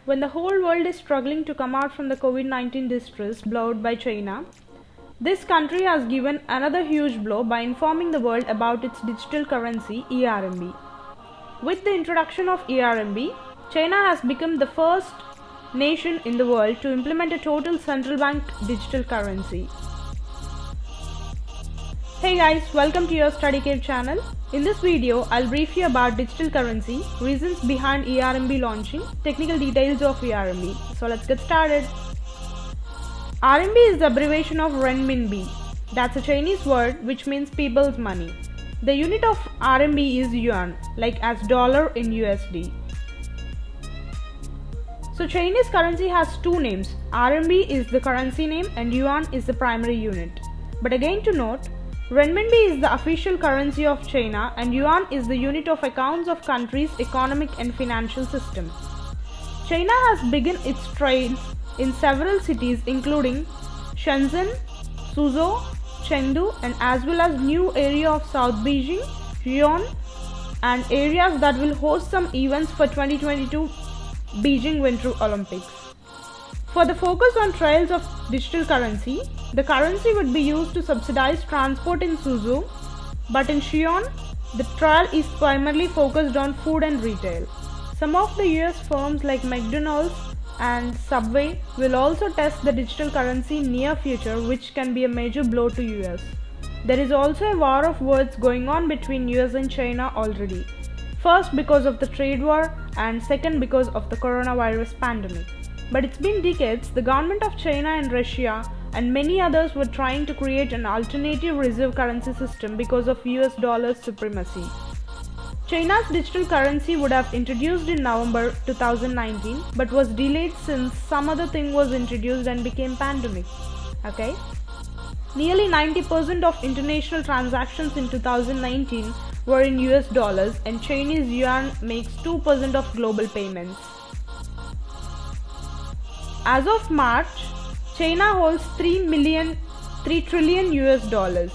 When the whole world is struggling to come out from the COVID-19 distress brought by China, this country has given another huge blow by informing the world about its digital currency eRMB. With the introduction of eRMB, China has become the first nation in the world to implement a total central bank digital currency. Hey guys, welcome to your Study Cave channel. In this video, I'll brief you about digital currency, reasons behind eRMB launching, technical details of eRMB. So let's get started. RMB is the abbreviation of renminbi. That's a Chinese word which means people's money. The unit of RMB is yuan, like as dollar in USD. So Chinese currency has two names. RMB is the currency name and yuan is the primary unit. But again to note, renminbi is the official currency of China and yuan is the unit of accounts of country's economic and financial system. China has begun its trade in several cities including Shenzhen, Suzhou, Chengdu and as well as new area of South Beijing, Xi'an and areas that will host some events for 2022 Beijing Winter Olympics. For the focus on trials of digital currency, the currency would be used to subsidize transport in Suzhou, but in Xi'an, the trial is primarily focused on food and retail. Some of the US firms like McDonald's and Subway will also test the digital currency in near future, which can be a major blow to US. There is also a war of words going on between US and China already. First because of the trade war and second because of the coronavirus pandemic. But it's been decades, the government of China and Russia and many others were trying to create an alternative reserve currency system because of US dollar supremacy. China's digital currency would have introduced in November 2019 but was delayed since some other thing was introduced and became pandemic. Okay? Nearly 90% of international transactions in 2019 were in US dollars and Chinese yuan makes 2% of global payments. As of March, China holds 3 trillion US dollars.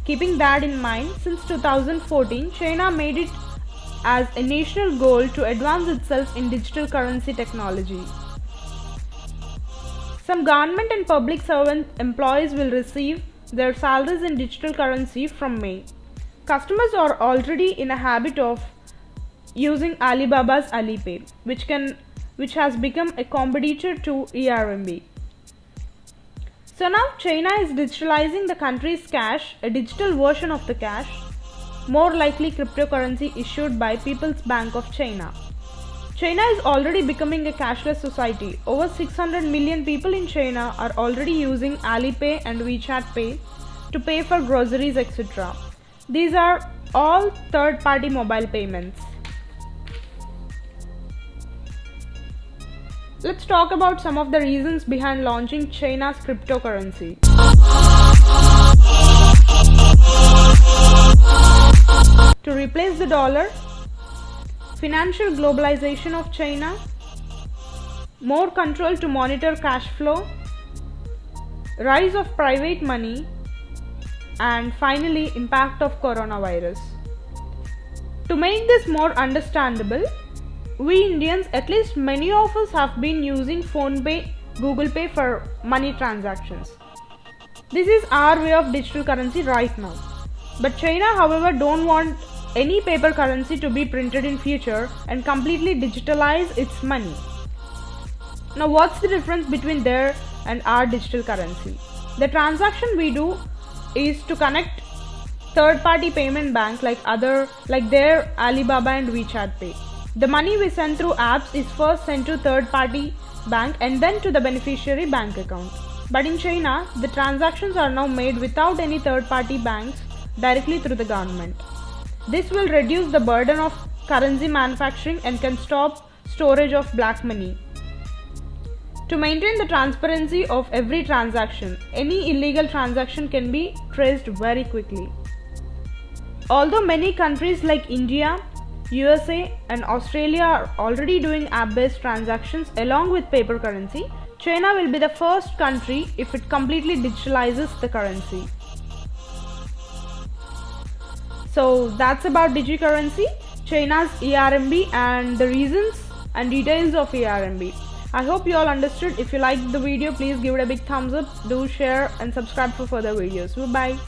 Keeping that in mind, since 2014, China made it as a national goal to advance itself in digital currency technology. Some government and public servant employees will receive their salaries in digital currency from May. Customers are already in a habit of using Alibaba's Alipay, which has become a competitor to eRMB. So now China is digitalizing the country's cash, a digital version of the cash, more likely cryptocurrency issued by People's Bank of China. China is already becoming a cashless society. Over 600 million people in China are already using Alipay and WeChat Pay to pay for groceries, etc. These are all third-party mobile payments. Let's talk about some of the reasons behind launching China's cryptocurrency. To replace the dollar, financial globalization of China, more control to monitor cash flow, rise of private money, and finally impact of coronavirus. To make this more understandable, we Indians, at least many of us, have been using PhonePe, Google Pay for money transactions. This is our way of digital currency right now. But China, however, don't want any paper currency to be printed in future and completely digitalize its money. Now what's the difference between their and our digital currency? The transaction we do is to connect third-party payment bank like their Alibaba and WeChat Pay. The money we send through apps is first sent to third-party bank and then to the beneficiary bank account. But in China, the transactions are now made without any third-party banks directly through the government. This will reduce the burden of currency manufacturing and can stop storage of black money. To maintain the transparency of every transaction, any illegal transaction can be traced very quickly. Although many countries like India, USA and Australia are already doing app-based transactions along with paper currency, China will be the first country if it completely digitalizes the currency. So that's about DigiCurrency, China's eRMB and the reasons and details of eRMB. I hope you all understood. If you liked the video, please give it a big thumbs up. Do share and subscribe for further videos. Bye bye.